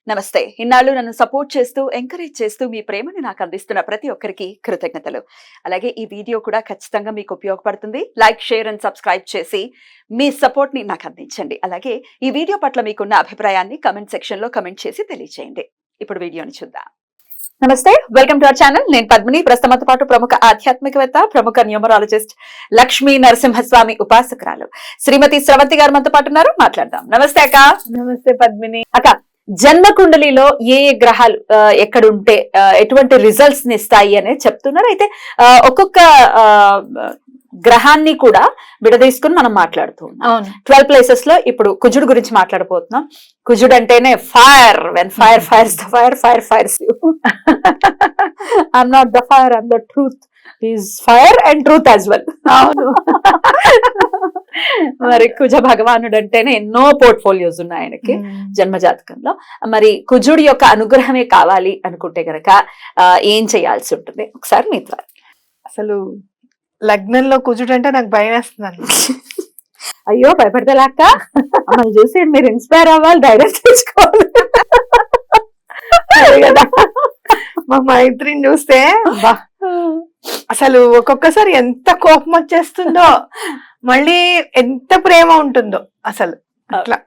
నమస్తే. ఇన్నాళ్ళు నన్ను సపోర్ట్ చేస్తూ, ఎంకరేజ్ చేస్తూ మీ ప్రేమని నాకు అందిస్తున్న ప్రతి ఒక్కరికి కృతజ్ఞతలు. అలాగే ఈ వీడియో కూడా ఖచ్చితంగా మీకు ఉపయోగపడుతుంది. లైక్, షేర్ అండ్ సబ్స్క్రైబ్ చేసి మీ సపోర్ట్‌ని నాకు అందించండి. అలాగే ఈ వీడియో పట్ల మీకున్న అభిప్రాయాన్ని కామెంట్ సెక్షన్‌లో కామెంట్ చేసి తెలియజేయండి. ఇప్పుడు వీడియోని చూద్దాం. నమస్తే, వెల్కమ్ టు అవర్ ఛానల్. నేను పద్మిని. ప్రస్తుతంతో పాటు ప్రముఖ ఆధ్యాత్మికవేత్త, ప్రముఖ న్యూమరాలజిస్ట్, లక్ష్మీ నరసింహస్వామి ఉపాసకురాలు శ్రీమతి స్రవంతి గారు మనతో పాటు ఉన్నారు. మాట్లాడదాం. నమస్తే అక్క. నమస్తే పద్మిని. అక్క, జన్మ కుండలిలో ఏ గ్రహాలు ఎక్కడుంటే ఎటువంటి రిజల్ట్స్ ని ఇస్తాయి అనేది చెప్తున్నారు. అయితే ఒక్కొక్క గ్రహాన్ని కూడా విడదీసుకుని మనం మాట్లాడుతూ ఉన్నాం. 12 ప్లేసెస్ లో ఇప్పుడు కుజుడు గురించి మాట్లాడబోతున్నాం. కుజుడు అంటేనే fire. When fire fires the fire, fire fires you. I'm not the fire, I'm the truth. Is fire and truth as well. అవును. మరి కుజ భగవానుడు అంటేనే ఎన్నో పోర్ట్ఫోలియోస్ ఉన్నాయి ఆయనకి జన్మజాతకంలో. మరి కుజుడి యొక్క అనుగ్రహమే కావాలి అనుకుంటే గనక ఏం చేయాల్సి ఉంటుంది ఒకసారి మీ ద్వారా. అసలు లగ్నంలో కుజుడు అంటే నాకు భయం వేస్తుంది. అయ్యో, భయపడతలేక మమ్మల్ని చూసి మీరు ఇన్స్పైర్ అవ్వాలి, ధైర్యం తెచ్చుకోవాలి కదా. మా మైత్రిని చూస్తే అసలు ఒక్కొక్కసారి ఎంత కోపం వచ్చేస్తుందో, మళ్ళీ ఎంత ప్రేమ ఉంటుందో అసలు అట్లా.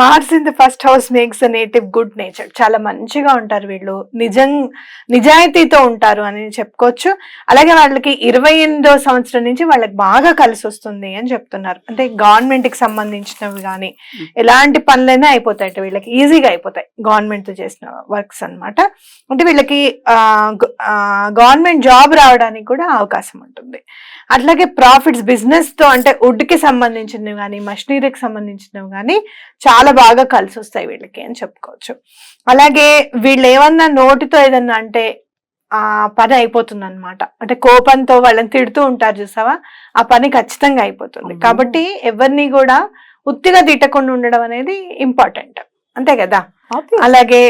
Mars in the first house makes the native good nature. చాలా మంచిగా ఉంటారు వీళ్ళు, నిజాయితీతో ఉంటారు అని చెప్పుకోవచ్చు. అలాగే వాళ్ళకి 28వ సంవత్సరం నుంచి వాళ్ళకి బాగా కలిసి వస్తుంది అని చెప్తున్నారు. అంటే గవర్నమెంట్ కి సంబంధించినవి కానీ ఎలాంటి పనులైనా అయిపోతాయి వీళ్ళకి, ఈజీగా అయిపోతాయి గవర్నమెంట్ తో చేసిన వర్క్స్ అన్నమాట. అంటే వీళ్ళకి గవర్నమెంట్ జాబ్ రావడానికి కూడా అవకాశం ఉంటుంది. అట్లాగే ప్రాఫిట్స్, బిజినెస్ తో అంటే వుడ్ కి సంబంధించినవి కానీ మషినరీకి సంబంధించినవి కానీ చాలా బాగా కలిసి వస్తాయి వీళ్ళకి అని చెప్పుకోవచ్చు. అలాగే వీళ్ళు ఏమన్నా నోటితో ఏదన్నా అంటే ఆ పని అయిపోతుంది అనమాట. అంటే కోపంతో వాళ్ళని తిడుతూ ఉంటారు చూసావా, ఆ పని ఖచ్చితంగా అయిపోతుంది. కాబట్టి ఎవరిని కూడా ఉత్తిగా తిట్టకుండా ఉండడం అనేది ఇంపార్టెంట్, అంతే కదా. అలాగే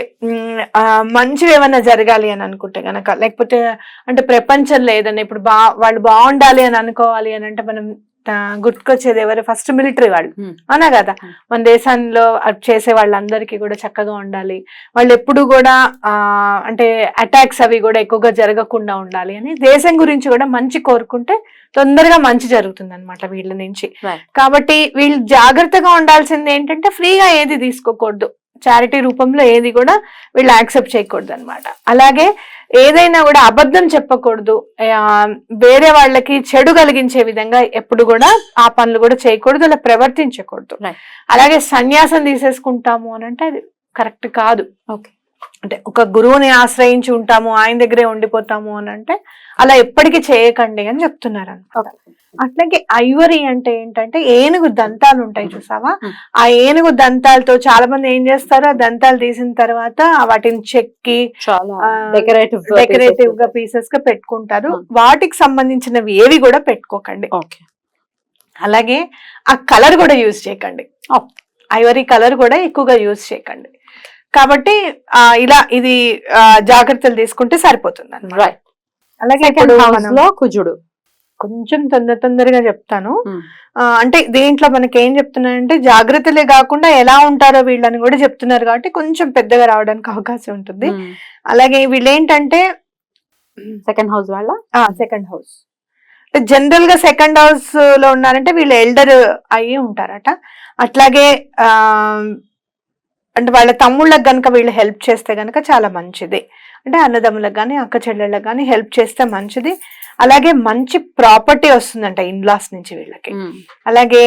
మంచివి ఏమన్నా జరగాలి అని అనుకుంటే గనక, లేకపోతే అంటే ప్రపంచంలో ఏదన్నా ఇప్పుడు వాళ్ళు బాగుండాలి అని అనుకోవాలి అని అంటే మనం గుర్తుకొచ్చేది ఎవరు? ఫస్ట్ మిలిటరీ వాళ్ళు, అనా కదా. మన దేశంలో చేసే వాళ్ళందరికీ కూడా చక్కగా ఉండాలి, వాళ్ళు ఎప్పుడు కూడా అంటే అటాక్స్ అవి కూడా ఎక్కువగా జరగకుండా ఉండాలి అని దేశం గురించి కూడా మంచి కోరుకుంటే తొందరగా మంచి జరుగుతుంది అనమాట వీళ్ళ నుంచి. కాబట్టి వీళ్ళు జాగ్రత్తగా ఉండాల్సింది ఏంటంటే ఫ్రీగా ఏది తీసుకోకూడదు, చారిటీ రూపంలో ఏది కూడా వీళ్ళు యాక్సెప్ట్ చేయకూడదు అనమాట. అలాగే ఏదైనా కూడా అబద్ధం చెప్పకూడదు, వేరే వాళ్ళకి చెడు కలిగించే విధంగా ఎప్పుడు కూడా ఆ పనులు కూడా చేయకూడదు, అలా ప్రవర్తించకూడదు. అలాగే సన్యాసం తీసేసుకుంటాము అని అంటే అది కరెక్ట్ కాదు. అంటే ఒక గురువుని ఆశ్రయించి ఉంటాము, ఆయన దగ్గరే ఉండిపోతాము అని అంటే అలా ఎప్పటికీ చేయకండి అని చెప్తున్నారు అనమాట. అట్లాగే ఐవరీ అంటే ఏంటంటే ఏనుగు దంతాలు ఉంటాయి చూసావా, ఆ ఏనుగు దంతాలతో చాలా మంది ఏం చేస్తారు, ఆ దంతాలు తీసిన తర్వాత వాటిని చెక్కి డెకరేటివ్ గా పీసెస్ గా పెట్టుకుంటారు. వాటికి సంబంధించినవి ఏవి కూడా పెట్టుకోకండి. అలాగే ఆ కలర్ కూడా యూజ్ చేయకండి, ఐవరీ కలర్ కూడా ఎక్కువగా యూజ్ చేయకండి. కాబట్టి ఇలా ఇది జాగ్రత్తలు తీసుకుంటే సరిపోతుంది అన్నమాట. అలాగే కుజుడు కొంచెం తొందరగా చెప్తాను. అంటే దీంట్లో మనకి ఏం చెప్తున్నారంటే జాగ్రత్తలే కాకుండా ఎలా ఉంటారో వీళ్ళని కూడా చెప్తున్నారు, కాబట్టి కొంచెం పెద్దగా రావడానికి అవకాశం ఉంటుంది. అలాగే వీళ్ళు ఏంటంటే సెకండ్ హౌస్ వాళ్ళ సెకండ్ హౌస్ జనరల్ గా సెకండ్ హౌస్ లో ఉన్నారంటే వీళ్ళు ఎల్డర్ అయ్యి ఉంటారట. అట్లాగే అంటే వాళ్ళ తమ్ముళ్ళకి గనక వీళ్ళు హెల్ప్ చేస్తే గనక చాలా మంచిది. అంటే అన్నదమ్ములకు కానీ అక్క చెల్లెళ్ళకి కానీ హెల్ప్ చేస్తే మంచిది. అలాగే మంచి ప్రాపర్టీ వస్తుందంట ఇన్లాస్ నుంచి వీళ్ళకి. అలాగే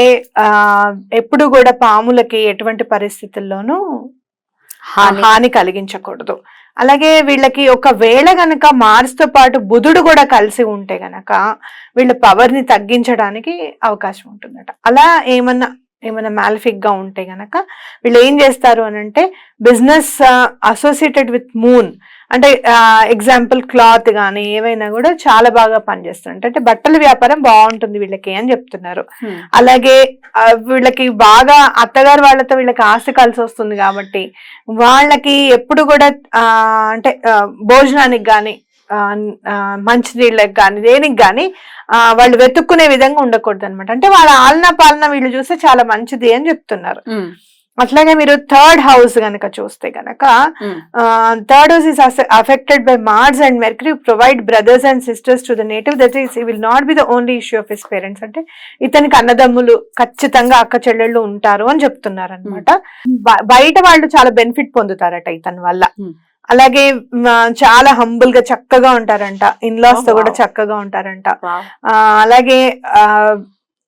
ఎప్పుడు కూడా పాములకి ఎటువంటి పరిస్థితుల్లోనూ హాని కలిగించకూడదు. అలాగే వీళ్ళకి ఒకవేళ గనక మార్స్ తో పాటు బుధుడు కూడా కలిసి ఉంటే గనక వీళ్ళ పవర్ ని తగ్గించడానికి అవకాశం ఉంటుందట. అలా ఏమన్నా మ్యాలిఫిక్ గా ఉంటే గనక వీళ్ళు ఏం చేస్తారు అని అంటే బిజినెస్ అసోసియేటెడ్ విత్ మూన్, అంటే ఎగ్జాంపుల్ క్లాత్ కానీ ఏవైనా కూడా చాలా బాగా పనిచేస్తుంది. అంటే బట్టల వ్యాపారం బాగుంటుంది వీళ్ళకి అని చెప్తున్నారు. అలాగే వీళ్ళకి బాగా అత్తగారు వాళ్ళతో వీళ్ళకి ఆస్తి కలిసి వస్తుంది కాబట్టి వాళ్ళకి ఎప్పుడు కూడా అంటే భోజనానికి కానీ మంచినీళ్ళకి కానీ దేనికి కానీ వాళ్ళు వెతుక్కునే విధంగా ఉండకూడదు అనమాట. అంటే వాళ్ళ ఆలనా పాలన వీళ్ళు చూస్తే చాలా మంచిది అని చెప్తున్నారు. అట్లాగే మీరు థర్డ్ హౌస్ గనక చూస్తే గనక third house is affected by Mars and Mercury provide brothers and sisters to the native that is will not be the only issue of his parents. అంటే ఇతనికి అన్నదమ్ములు ఖచ్చితంగా అక్క చెల్లెళ్ళు ఉంటారు అని చెప్తున్నారు అనమాట. బయట వాళ్ళు చాలా బెనిఫిట్ పొందుతారట ఇతని వల్ల. అలాగే చాలా హంబుల్ గా చక్కగా ఉంటారంట, ఇన్లాస్ తో కూడా చక్కగా ఉంటారంట. అలాగే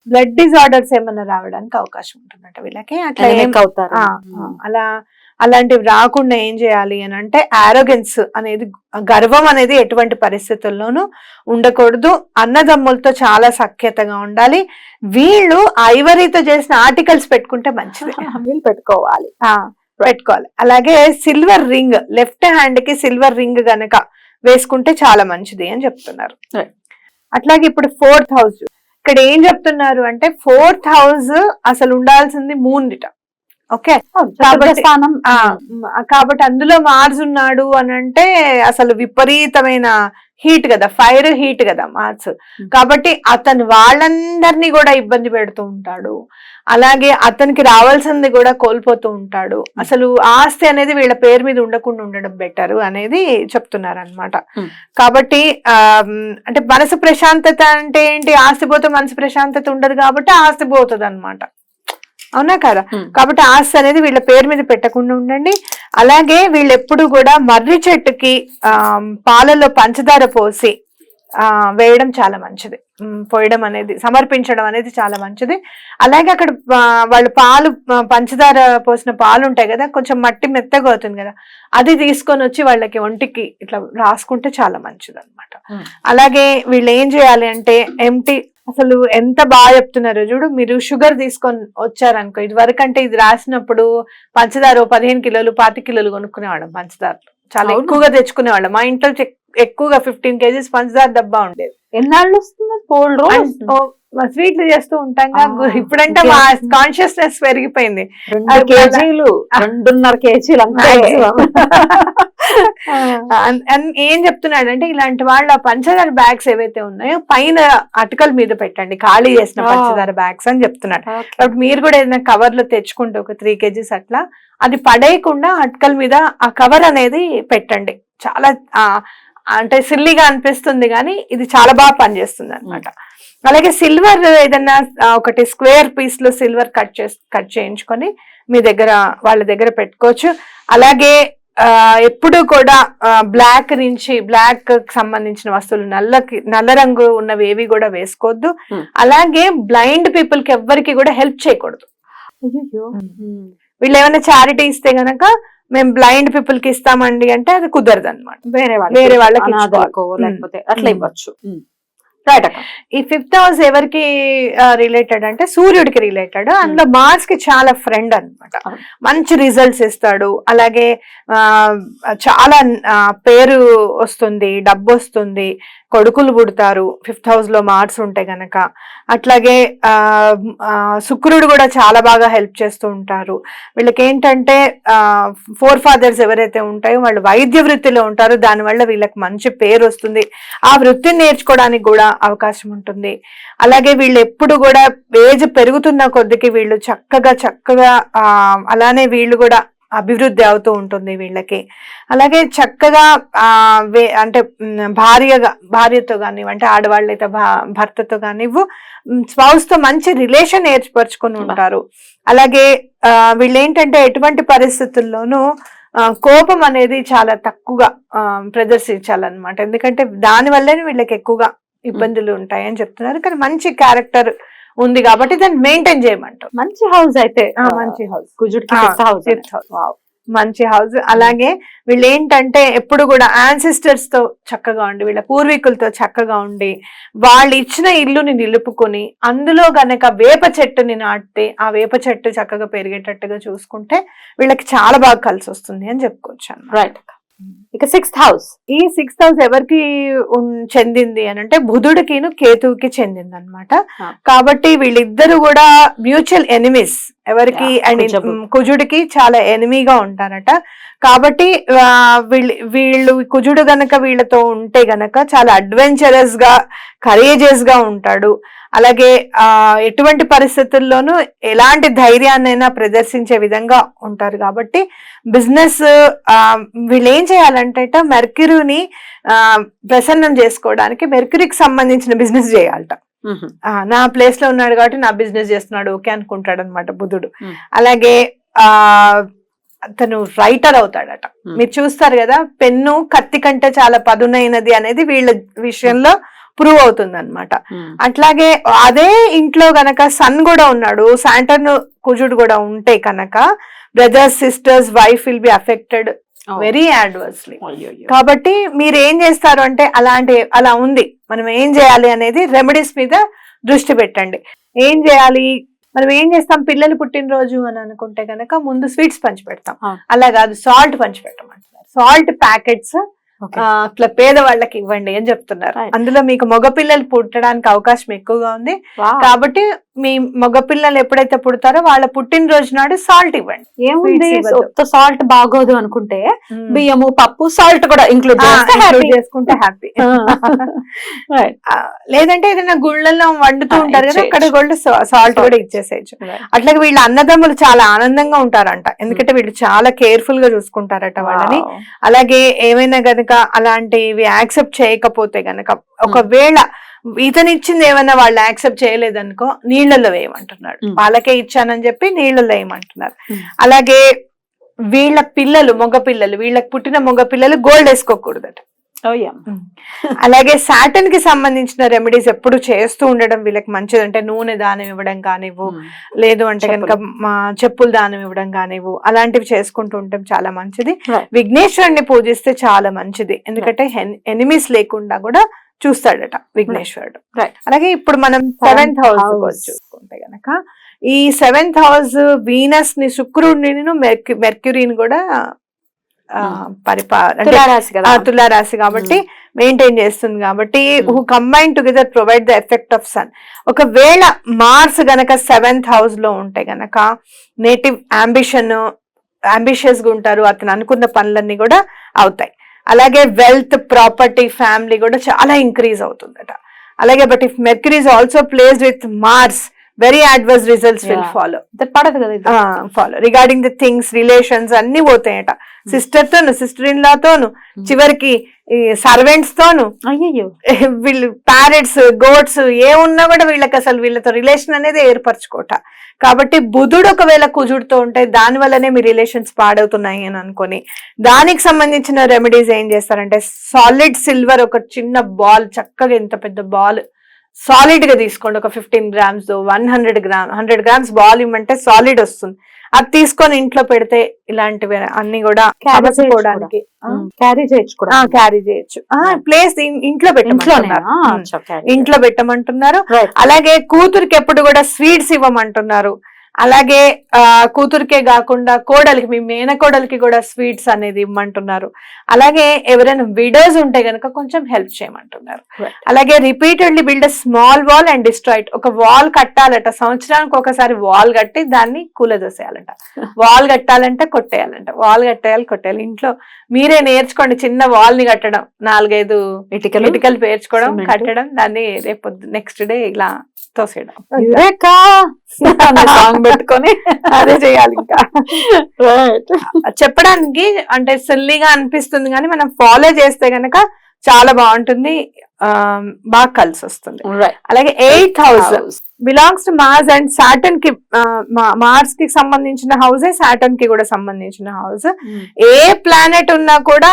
బ్లడ్ డిజార్డర్స్ ఏమన్నా రావడానికి అవకాశం ఉంటుందంట వీళ్ళకి. అట్లా అలాంటివి రాకుండా ఏం చేయాలి అని అంటే ఆరోగెన్స్ అనేది, గర్వం అనేది ఎటువంటి పరిస్థితుల్లోనూ ఉండకూడదు. అన్నదమ్ములతో చాలా సఖ్యతగా ఉండాలి. వీళ్ళు ఐవరీతో చేసిన ఆర్టికల్స్ పెట్టుకుంటే మంచిది, పెట్టుకోవాలి. అలాగే సిల్వర్ రింగ్, లెఫ్ట్ హ్యాండ్ కి సిల్వర్ రింగ్ గనక వేసుకుంటే చాలా మంచిది అని చెప్తున్నారు. అట్లాగే ఇప్పుడు 4th హౌస్ ఇక్కడ ఏం చెప్తున్నారు అంటే 4th హౌస్ అసలు ఉండాల్సింది మూన్నిట. ఓకే, కాబట్టి అందులో మార్స్ ఉన్నాడు అని అంటే అసలు విపరీతమైన హీట్ కదా, ఫైర్ హీట్ కదా మార్స్. కాబట్టి అతను వాళ్ళందరినీ కూడా ఇబ్బంది పెడుతూ ఉంటాడు. అలాగే అతనికి రావాల్సింది కూడా కోల్పోతూ ఉంటాడు. అసలు ఆస్తి అనేది వీళ్ళ పేరు మీద ఉండకుండా ఉండడం బెటర్ అనేది చెప్తున్నారు అనమాట. కాబట్టి అంటే మనసు ప్రశాంతత అంటే ఏంటి, ఆస్తి పోతే మనసు ప్రశాంతత ఉండదు కాబట్టి ఆస్తి పోతుంది అనమాట. అవునా కదా? కాబట్టి ఆస్తి అనేది వీళ్ళ పేరు మీద పెట్టకుండా ఉండండి. అలాగే వీళ్ళు ఎప్పుడు కూడా మర్రి చెట్టుకి పాలలో పంచదార పోసి వేయడం చాలా మంచిది, పోయడం అనేది, సమర్పించడం అనేది చాలా మంచిది. అలాగే అక్కడ వాళ్ళు పాలు, పంచదార పోసిన పాలు ఉంటాయి కదా, కొంచెం మట్టి మెత్తగా అవుతుంది కదా, అది తీసుకొని వచ్చి వాళ్ళకి ఒంటికి ఇట్లా రాసుకుంటే చాలా మంచిది అనమాట. అలాగే వీళ్ళు ఏం చేయాలి అంటే ఎంటీ, అసలు ఎంత బాగా చెప్తున్నారు చూడు. మీరు షుగర్ తీసుకొని వచ్చారనుకో, ఇది వరకంటే ఇది రాసినప్పుడు పంచదార 15 కిలోలు 20 కిలోలు కొనుక్కునేవాళ్ళం. పంచదార చాలా ఎక్కువగా తెచ్చుకునేవాళ్ళం. మా ఇంట్లో ఎక్కువగా 15 kgs పంచదార డబ్బా ఉండేది. ఎన్నాళ్ళు వస్తుంది? స్వీట్లు చేస్తూ ఉంటాం. ఇప్పుడంటే మా కాన్షియస్నెస్ పెరిగిపోయింది. 2 కేజీలు 2.5 కేజీలు ఏం చెప్తున్నాడు అంటే ఇలాంటి వాళ్ళ పంచదార బ్యాగ్స్ ఏవైతే ఉన్నాయో పైన అటకల మీద పెట్టండి, ఖాళీ చేసిన పంచదార బ్యాగ్స్ అని చెప్తున్నాడు. కాబట్టి మీరు కూడా ఏదైనా కవర్ లో తెచ్చుకుంటే ఒక 3 kgs అట్లా, అది పడేయకుండా అటకల మీద ఆ కవర్ అనేది పెట్టండి. చాలా అంటే సిల్లీగా అనిపిస్తుంది కానీ ఇది చాలా బాగా పనిచేస్తుంది అనమాట. అలాగే సిల్వర్ ఏదన్నా ఒకటి స్క్వేర్ పీస్ లో సిల్వర్ కట్ చేయించుకొని మీ దగ్గర వాళ్ళ దగ్గర పెట్టుకోవచ్చు. అలాగే ఎప్పుడు కూడా బ్లాక్ నుంచి, బ్లాక్ సంబంధించిన వస్తువులు, నల్ల రంగు ఉన్నవి ఏవి కూడా వేసుకోవద్దు. అలాగే బ్లైండ్ పీపుల్ కి ఎవ్వరికి కూడా హెల్ప్ చేయకూడదు. వీళ్ళు ఏమైనా చారిటీ ఇస్తే గనక మేము బ్లైండ్ పీపుల్ కి ఇస్తామండి అంటే అది కుదరదు అనమాట, వేరే వాళ్ళకి లేకపోతే అట్లా ఇవ్వచ్చు. ఈ 5th హౌస్ ఎవరికి రిలేటెడ్ అంటే సూర్యుడికి రిలేటెడ్. అందులో మార్స్ కి చాలా ఫ్రెండ్ అన్నమాట, మంచి రిజల్ట్స్ ఇస్తాడు. అలాగే చాలా పేరు వస్తుంది, డబ్బు వస్తుంది, కొడుకులు పుడతారు 5th హౌస్ లో మార్స్ ఉంటే గనక. అట్లాగే శుక్రుడు కూడా చాలా బాగా హెల్ప్ చేస్తూ ఉంటారు. వీళ్ళకి ఏంటంటే 4 fathers ఎవరైతే ఉంటాయో వాళ్ళు వైద్య వృత్తిలో ఉంటారు, దానివల్ల వీళ్ళకి మంచి పేరు వస్తుంది, ఆ వృత్తిని నేర్చుకోవడానికి కూడా అవకాశం ఉంటుంది. అలాగే వీళ్ళు ఎప్పుడు కూడా ఏజ్ పెరుగుతున్న కొద్దికి వీళ్ళు చక్కగా అలానే వీళ్ళు కూడా అభివృద్ధి అవుతూ ఉంటుంది వీళ్ళకి. అలాగే చక్కగా అంటే భార్యతో కానివ్వు, అంటే ఆడవాళ్ళైతే భర్తతో కానివ్వు, స్పౌస్ తో మంచి రిలేషన్ ఏర్పరచుకొని ఉంటారు. అలాగే వీళ్ళు ఏంటంటే ఎటువంటి పరిస్థితుల్లోనూ కోపం అనేది చాలా తక్కువగా ప్రదర్శించాలన్నమాట, ఎందుకంటే దాని వల్లనే వీళ్ళకి ఎక్కువగా ఇబ్బందులు ఉంటాయని చెప్తున్నారు. కానీ మంచి క్యారెక్టర్ ఉంది కాబట్టి దాన్ని మెయింటైన్ చేయమంటారు. మంచి హౌస్ అయితే, మంచి హౌస్ కుజుడికి మంచి హౌస్. అలాగే వీళ్ళు ఏంటంటే ఎప్పుడు కూడా యాన్సిస్టర్స్ తో చక్కగా ఉండి, వీళ్ళ పూర్వీకులతో చక్కగా ఉండి, వాళ్ళు ఇచ్చిన ఇల్లుని నిలుపుకొని అందులో గనక వేప చెట్టుని నాటితే ఆ వేప చెట్టు చక్కగా పెరిగేటట్టుగా చూసుకుంటే వీళ్ళకి చాలా బాగా కలిసి వస్తుంది అని చెప్పుకోవచ్చు అన్నమాట. రైట్. ఇక 6th హౌస్, ఈ 6th హౌస్ ఎవరికి చెందింది అని అంటే బుధుడికిను కేతువుకి చెందింది అనమాట. కాబట్టి వీళ్ళిద్దరు కూడా మ్యూచువల్ ఎనిమీస్, ఎవరికి అండ్ కుజుడికి చాలా ఎనిమీగా ఉంటారట. కాబట్టి వీళ్ళు కుజుడు గనక వీళ్ళతో ఉంటే గనక చాలా అడ్వెంచరస్ గా, కరేజియస్ గా ఉంటాడు. అలాగే ఎటువంటి పరిస్థితుల్లోనూ ఎలాంటి ధైర్యాన్నైనా ప్రదర్శించే విధంగా ఉంటారు. కాబట్టి బిజినెస్ వీళ్ళు ఏం చేయాలంటే మెర్క్యూరీని ప్రసన్నం చేసుకోవడానికి మెర్క్యూరీకి సంబంధించిన బిజినెస్ చేయాలట. నా ప్లేస్ లో ఉన్నాడు కాబట్టి నా బిజినెస్ చేస్తున్నాడు ఓకే అనుకుంటాడు అనమాట బుధుడు. అలాగే తను రైటర్ అవుతాడట. మీరు చూస్తారు కదా, పెన్ను కత్తి కంటే చాలా పదునైనది అనేది వీళ్ళ విషయంలో ప్రూవ్ అవుతుంది అనమాట. అట్లాగే అదే ఇంట్లో గనక సన్ కూడా ఉన్నాడు, సాటర్న్ కుజుడు కూడా ఉంటే కనుక brothers sisters wife will be affected very adversely. కాబట్టి మీరు ఏం చేస్తారు అంటే అలా ఉంది, మనం ఏం చేయాలి అనేది రెమెడీస్ మీద దృష్టి పెట్టండి. ఏం చేయాలి, మనం ఏం చేస్తాం, పిల్లలు పుట్టినరోజు అని అనుకుంటే కనుక ముందు స్వీట్స్ పంచి పెడతాం. అలా కాదు, సాల్ట్ పంచి పెట్టమంటున్నారు. సాల్ట్ ప్యాకెట్స్ అట్లా పేదవాళ్ళకి ఇవ్వండి అని చెప్తున్నారు. అందులో మీకు మగపిల్లలు పుట్టడానికి అవకాశం ఎక్కువగా ఉంది కాబట్టి మీ మగపిల్లలు ఎప్పుడైతే పుడతారో వాళ్ళ పుట్టినరోజు నాడు సాల్ట్ ఇవ్వండి. ఏముంది, సాల్ట్ బాగోదు అనుకుంటే బియ్యము పప్పు సాల్ట్ కూడా ఇంక్లూడ్ చేసుకుంటే హ్యాపీ. లేదంటే ఏదైనా గుళ్ళల్లో వండుతూ ఉంటారు కదా, అక్కడ కూడా సాల్ట్ కూడా ఇచ్చేసేయచ్చు. అట్లాగే వీళ్ళ అన్నదమ్ములు చాలా ఆనందంగా ఉంటారంట, ఎందుకంటే వీళ్ళు చాలా కేర్ఫుల్ గా చూసుకుంటారట వాళ్ళని. అలాగే ఏమైనా గనక అలాంటివి యాక్సెప్ట్ చేయకపోతే గనక, ఒకవేళ ఇతనిచ్చింది ఏమైనా వాళ్ళు యాక్సెప్ట్ చేయలేదనుకో నీళ్లలో వేయమంటున్నాడు. వాళ్ళకే ఇచ్చానని చెప్పి నీళ్లలో వేయమంటున్నారు. అలాగే వీళ్ళ పిల్లలు మగపిల్లలు, వీళ్ళకి పుట్టిన మగపిల్లలు గోల్డ్ వేసుకోకూడదట. అలాగే సాటర్న్ కి సంబంధించిన రెమెడీస్ ఎప్పుడు చేస్తూ ఉండడం వీళ్ళకి మంచిది. అంటే నూనె దానం ఇవ్వడం కానివ్వు, లేదు అంటే కనుక చెప్పులు దానం ఇవ్వడం కానివ్వు, అలాంటివి చేసుకుంటూ ఉండడం చాలా మంచిది. విఘ్నేశ్వరుని పూజిస్తే చాలా మంచిది, ఎందుకంటే ఎనిమీస్ లేకుండా కూడా చూస్తాడట విఘ్నేశ్వరుడు. అలాగే ఇప్పుడు మనం 7th హౌస్ చూసుకుంటే గనక, ఈ 7th హౌస్ వీనస్ ని, శుక్రుడిని, మెర్క్యూరీని కూడా తులారాశి కాబట్టి మెయింటైన్ చేస్తుంది. కాబట్టి who combine together provide the effect of sun. ఒకవేళ మార్స్ గనక 7th హౌస్ లో ఉంటే గనక నేటివ్ అంబిషియస్ గా ఉంటారు, అతను అనుకున్న పనులన్నీ కూడా అవుతాయి. అలాగే వెల్త్, ప్రాపర్టీ, ఫ్యామిలీ కూడా చాలా ఇంక్రీజ్ అవుతుందట. అలాగే but if mercury is also placed with Mars, very adverse results will follow. పడదు కదా, follow regarding the things, relations అన్ని పోతాయట. సిస్టర్ తోను, సిస్టర్ ఇన్ లా తోను, చివరికి సర్వెంట్స్ తోను, అయ్యో వీళ్ళు ప్యారెట్స్, గోట్స్ ఏమున్నా కూడా వీళ్ళకి అసలు వీళ్ళతో రిలేషన్ అనేది ఏర్పరచుకోట. కాబట్టి బుధుడు ఒకవేళ కుజుడుతో ఉంటే దాని వల్లనే మీ రిలేషన్స్ పాడవుతున్నాయి అని అనుకొని దానికి సంబంధించిన రెమెడీస్ ఏం చేస్తారంటే, సాలిడ్ సిల్వర్ ఒక చిన్న బాల్, చక్కగా ఎంత పెద్ద బాల్ సాలిడ్ గా తీసుకోండి, ఒక 15 grams 100 grams బాల్ ఇవ్వమంటే సాలిడ్ వస్తుంది. అది తీసుకొని ఇంట్లో పెడితే ఇలాంటివి అన్ని కూడా అమర్చుకోవడానికి క్యారీ చేయొచ్చు. ప్లేస్ ఇంట్లో పెట్టమంటున్నారు. అలాగే కూతురికి ఎప్పుడు కూడా స్వీట్స్ ఇవ్వమంటున్నారు. అలాగే కూతురికే కాకుండా కోడలికి, మీ మేనకోడలికి కూడా స్వీట్స్ అనేది ఇవ్వమంటున్నారు. అలాగే ఎవరైనా విడోస్ ఉంటే గనక కొంచెం హెల్ప్ చేయమంటున్నారు. అలాగే repeatedly build small wall and destroy it. ఒక వాల్ కట్టాలట, సంవత్సరానికి ఒకసారి వాల్ కట్టి దాన్ని కూలదోసేయాలంట. వాల్ కట్టాలంటే కొట్టేయాలంట, వాల్ కొట్టేయాలి. ఇంట్లో మీరే నేర్చుకోండి చిన్న వాల్ ని కట్టడం, 4-5 ఇటుకలు పేర్చుకోవడం, కట్టడం, దాన్ని రేపు నెక్స్ట్ డే ఇలా తోసేయడం. పెట్టుకొని అదే చేయాలి. ఇంకా చెప్పడానికి అంటే సిల్లీగా అనిపిస్తుంది కానీ మనం ఫాలో చేస్తే గనక చాలా బాగుంటుంది, బాగా కలిసి వస్తుంది. అలాగే 8th house belongs to Mars and Saturn కి, మార్స్ కి సంబంధించిన హౌసే సాటర్న్ కి కూడా సంబంధించిన హౌస్. ఏ ప్లానెట్ ఉన్నా కూడా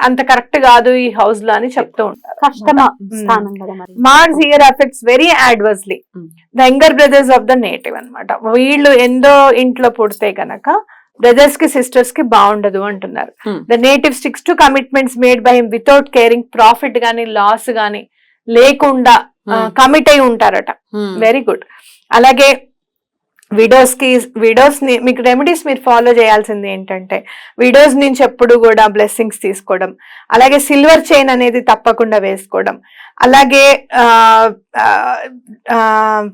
అంత కరెక్ట్ కాదు ఈ హౌస్ లో అని చెప్తూ ఉంటారు. Mars here affects very adversely the younger brothers of the native అన్నమాట. వీళ్ళు ఎందో ఇంట్లో పుడితే గనక బ్రదర్స్ కి, సిస్టర్స్ కి బాగుండదు అంటున్నారు. The native sticks to commitments made by him without caring. Profit గానీ లాస్ గానీ లేకుండా కమిట్ అయి ఉంటారట. Very good. అలాగే విడోస్ ని మీకు రెమెడీస్ మీరు ఫాలో చేయాల్సింది ఏంటంటే, విడోస్ నుంచి ఎప్పుడు కూడా బ్లెస్సింగ్స్ తీసుకోవడం, అలాగే సిల్వర్ చైన్ అనేది తప్పకుండా వేసుకోవడం, అలాగే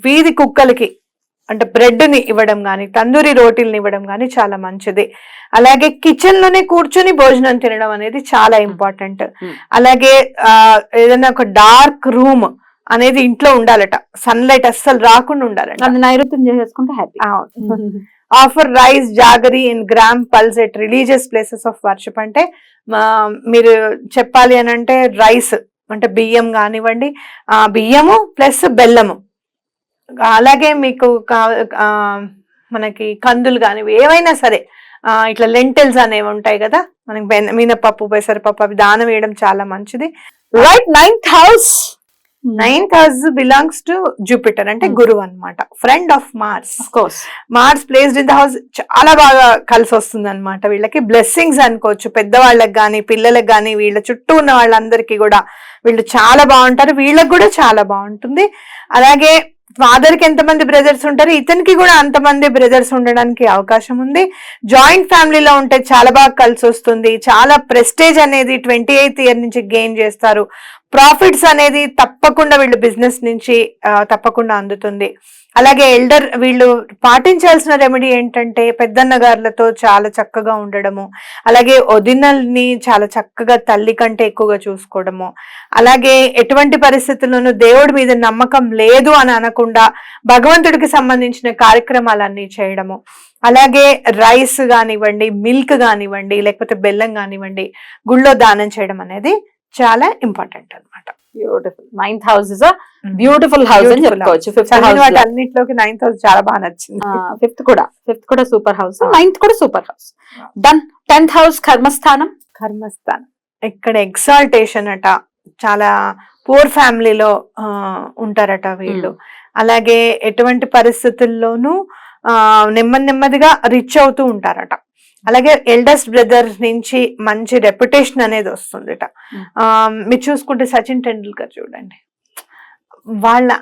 వీధి కుక్కలకి అంటే బ్రెడ్ ని ఇవ్వడం కానీ, తందూరి రోటీల్ని ఇవ్వడం కానీ చాలా మంచిది. అలాగే కిచెన్ లోనే కూర్చొని భోజనం తినడం అనేది చాలా ఇంపార్టెంట్. అలాగే ఏదైనా ఒక డార్క్ రూమ్ అనేది ఇంట్లో ఉండాలట, సన్లైట్ అస్సలు రాకుండా ఉండాలట. అది నైరుత్యం చేసేసుకుంటే happy. Offer rice jaggery in gram pulse at religious places of worship అంటే మీరు చెప్పాలి అని అంటే రైస్ అంటే బియ్యం కానివ్వండి, బియ్యము ప్లస్ బెల్లము, అలాగే మీకు మనకి కందులు కానివి ఏవైనా సరే, ఇట్లా లెంటిల్స్ అనేవి ఉంటాయి కదా మనకి, మినపప్పు పెసరపప్పు, అవి దానం వేయడం చాలా మంచిది. Right. 9th house belongs to Jupiter అంటే గురువు అన్నమాట, friend of Mars. Mars placed in the house చాలా బాగా కలిసి వస్తుంది అనమాట వీళ్ళకి. బ్లెస్సింగ్స్ అనుకోవచ్చు, పెద్దవాళ్ళకి కానీ పిల్లలకు కానీ వీళ్ళ చుట్టూ ఉన్న వాళ్ళందరికీ కూడా వీళ్ళు చాలా బాగుంటారు, వీళ్ళకి కూడా చాలా బాగుంటుంది. అలాగే ఫాదర్ కి ఎంతమంది బ్రదర్స్ ఉంటారు, ఇతనికి కూడా అంతమంది బ్రదర్స్ ఉండడానికి అవకాశం ఉంది. జాయింట్ ఫ్యామిలీలో ఉంటే చాలా బాగా కలిసి వస్తుంది. చాలా ప్రెస్టేజ్ అనేది 28th ఇయర్ నుంచి గెయిన్ చేస్తారు. ప్రాఫిట్స్ అనేది తప్పకుండా వీళ్ళు బిజినెస్ నుంచి తప్పకుండా అందుతుంది. అలాగే ఎల్డర్ వీళ్ళు పాటించాల్సిన రెమెడీ ఏంటంటే పెద్దన్న గారులతో చాలా చక్కగా ఉండడము, అలాగే వదినల్ని చాలా చక్కగా తల్లి కంటే ఎక్కువగా చూసుకోవడము, అలాగే ఎటువంటి పరిస్థితుల్లోనూ దేవుడి మీద నమ్మకం లేదు అని అనకుండా భగవంతుడికి సంబంధించిన కార్యక్రమాలన్నీ చేయడము, అలాగే రైస్ కానివ్వండి, మిల్క్ కానివ్వండి, లేకపోతే బెల్లం కానివ్వండి గుళ్ళో దానం చేయడం అనేది చాలా ఇంపార్టెంట్ అనమాట. Beautiful. 9th house is a beautiful house అని చెప్పుకోవచ్చు. 5th house అన్నిట్లోకి 9th house చాలా బాగా నచ్చింది. 5th కూడా సూపర్ హౌస్, 9th కూడా super house. Done. 10th house కర్మస్థానం. ఇక్కడ ఎగ్జాల్టేషన్ అట, చాలా పూర్ ఫ్యామిలీలో ఉంటారట వీళ్ళు. అలాగే ఎటువంటి పరిస్థితుల్లోనూ నెమ్మదిగా రిచ్ అవుతూ ఉంటారట. అలాగే ఎల్డెస్ట్ బ్రదర్ నుంచి మంచి రెప్యుటేషన్ అనేది వస్తుందిట. మీరు చూసుకుంటే సచిన్ టెండూల్కర్ చూడండి,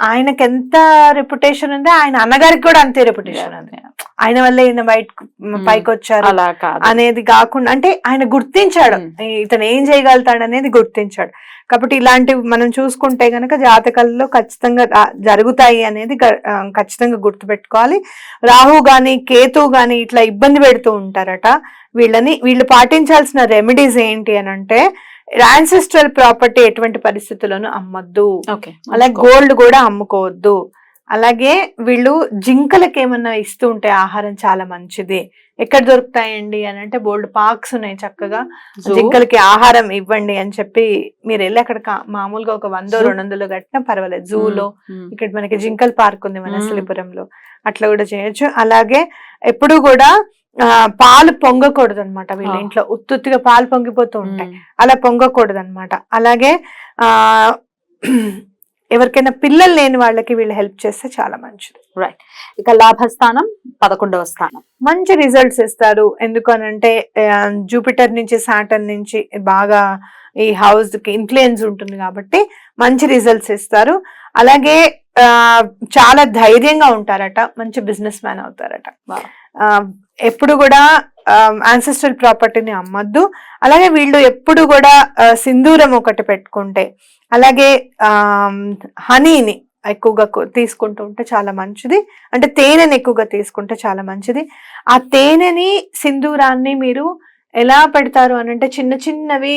ఆయనకి ఎంత రెప్యుటేషన్ ఉంది, ఆయన అన్నగారికి కూడా అంతే రెప్యుటేషన్ ఉంది. ఆయన వల్ల ఈయన పైకి వచ్చారు అనేది కాకుండా, అంటే ఆయన గుర్తించాడు ఇతను ఏం చేయగలుగుతాడు అనేది గుర్తించాడు. కాబట్టి ఇలాంటివి మనం చూసుకుంటే గనక జాతకాలలో ఖచ్చితంగా జరుగుతాయి అనేది ఖచ్చితంగా గుర్తుపెట్టుకోవాలి. రాహు గాని కేతు గాని ఇట్లా ఇబ్బంది పెడుతూ ఉంటారట వీళ్ళు పాటించాల్సిన రెమెడీస్ ఏంటి అని అంటే, యాన్సెస్ట్రల్ ప్రాపర్టీ ఎటువంటి పరిస్థితుల్లోనూ అమ్మొద్దు, అలాగే గోల్డ్ కూడా అమ్ముకోవద్దు. అలాగే వీళ్ళు జింకలకి ఏమన్నా ఇస్తూ ఉంటే ఆహారం చాలా మంచిది. ఎక్కడ దొరుకుతాయండి అని అంటే బోల్డ్ పార్క్స్ ఉన్నాయి, చక్కగా జింకలకి ఆహారం ఇవ్వండి అని చెప్పి మీరు వెళ్ళి అక్కడ మామూలుగా ఒక 100-200 కట్టినా పర్వాలేదు. జూలో ఇక్కడ మనకి జింకల్ పార్క్ ఉంది వనస్థలిపురంలో, అట్లా కూడా చేయొచ్చు. అలాగే ఎప్పుడు కూడా పాలు పొంగకూడదు అనమాట వీళ్ళ ఇంట్లో, ఉత్తుగా పాలు పొంగిపోతూ ఉంటాయి, అలా పొంగకూడదు అనమాట. అలాగే ఎవరికైనా పిల్లలు లేని వాళ్ళకి వీళ్ళు హెల్ప్ చేస్తే చాలా మంచిది. రైట్. ఇక లాభస్థానం 11వ స్థానం. మంచి రిజల్ట్స్ ఇస్తారు. ఎందుకనంటే జూపిటర్ నుంచి సాటర్న్ నుంచి బాగా ఈ హౌస్ కి ఇన్ఫ్లుయెన్స్ ఉంటుంది కాబట్టి మంచి రిజల్ట్స్ ఇస్తారు. అలాగే చాలా ధైర్యంగా ఉంటారట, మంచి బిజినెస్ మ్యాన్ అవుతారట. ఎప్పుడు కూడా యాన్సెస్ట్రల్ ప్రాపర్టీని అమ్మద్దు. అలాగే వీళ్ళు ఎప్పుడు కూడా సింధూరం ఒకటి పెట్టుకుంటే, అలాగే హనీని ఎక్కువగా తీసుకుంటూ ఉంటే చాలా మంచిది. అంటే తేనెని ఎక్కువగా తీసుకుంటే చాలా మంచిది. ఆ తేనెని సింధూరాన్ని మీరు ఎలా పెడతారు అని అంటే, చిన్నవి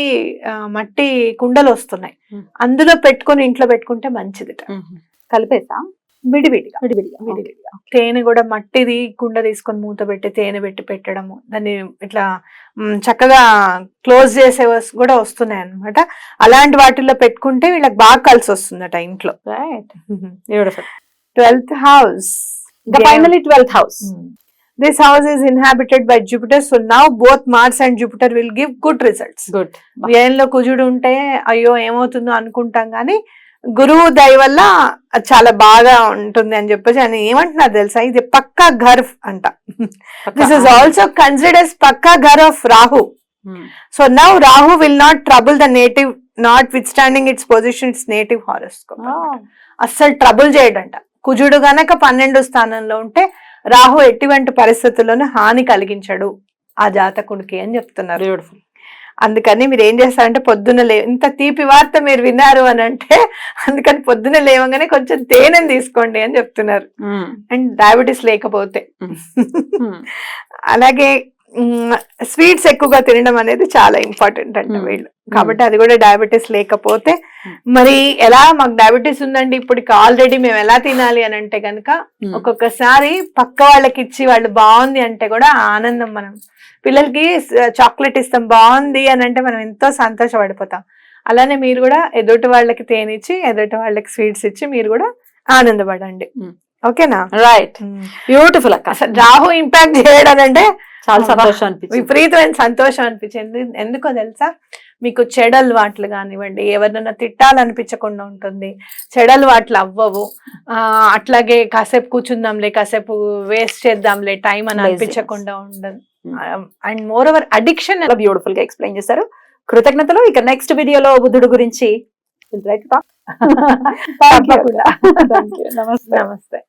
మట్టి కుండలు వస్తున్నాయి, అందులో పెట్టుకొని ఇంట్లో పెట్టుకుంటే మంచిది. కలిపేసా విడివిడిగా తేనె కూడా మట్టిది కుండ తీసుకొని మూత పెట్టి తేనె పెట్టి పెట్టడము, దాన్ని ఇట్లా చక్కగా క్లోజ్ చేసే కూడా వస్తున్నాయి అన్నమాట. అలాంటి వాటిల్లో పెట్టుకుంటే వీళ్ళకి బాగా కలిసి వస్తుందట ఇంట్లో. 12th house. Finally 12th house. This house is inhabited by Jupiter, so now both Mars and Jupiter will give good results. Good. వ్యయంలో కుజుడు ఉంటే అయ్యో ఏమవుతుందో అనుకుంటాం కానీ గురువు దయ వల్ల చాలా బాగా ఉంటుంది అని చెప్పేసి ఆయన ఏమంటున్నారు తెలుసా, ఇది పక్కా ఘర్ అంట. This is also considered as pakka ghar of Rahu. So now Rahu will not trouble the native, notwithstanding its position its native horoscope. అస్సలు ట్రబుల్ చేయడంట. కుజుడు గనక 12వ స్థానంలో ఉంటే రాహు ఎటువంటి పరిస్థితుల్లోనూ హాని కలిగించడు ఆ జాతకుడికి అని చెప్తున్నారు. బ్యూటిఫుల్. అందుకని మీరు ఏం చేస్తారంటే పొద్దున్న ఇంత తీపి వార్త మీరు విన్నారు అని అంటే, అందుకని పొద్దున్న లేవగానే కొంచెం తేనెని తీసుకోండి అని చెప్తున్నారు. అండ్ డయాబెటీస్ లేకపోతే. అలాగే స్వీట్స్ ఎక్కువగా తినడం అనేది చాలా ఇంపార్టెంట్ అంట వీళ్ళు. కాబట్టి అది కూడా డయాబెటీస్ లేకపోతే మరి ఎలా మాకు డయాబెటీస్ ఉందండి ఇప్పటికి ఆల్రెడీ మేము ఎలా తినాలి అని అంటే కనుక ఒక్కొక్కసారి పక్క వాళ్ళకి ఇచ్చి వాళ్ళు బాగుంది అంటే కూడా ఆనందం. మనం పిల్లలకి చాక్లెట్ ఇస్తాం బాగుంది అని అంటే మనం ఎంతో సంతోషపడిపోతాం. అలానే మీరు కూడా ఎదుటి వాళ్ళకి తేనిచ్చి ఎదుటి వాళ్ళకి స్వీట్స్ ఇచ్చి మీరు కూడా ఆనందపడండి. ఓకేనా? రైట్, బ్యూటిఫుల్ అక్క. అసలు రాహు ఇంపాక్ట్ చేయడం అంటే చాలా సంతోషం అనిపించింది, విపరీతమైన సంతోషం అనిపించింది. ఎందుకో తెలుసా, మీకు చెడు అలవాట్లు కానివ్వండి, ఎవరినైనా తిట్టాలనిపించకుండా ఉంటుంది, చెడు అలవాట్లు అవ్వవు. అట్లాగే కాసేపు కూర్చుందాంలే, కాసేపు వేస్ట్ చేద్దాంలే టైం అని అనిపించకుండా ఉండదు. And more over addiction beautiful గా ఎక్స్ప్లెయిన్ చేశారు. కృతజ్ఞతలు. ఇక నెక్స్ట్ వీడియోలో బుద్ధుడు గురించి తప్పకుండా. నమస్తే.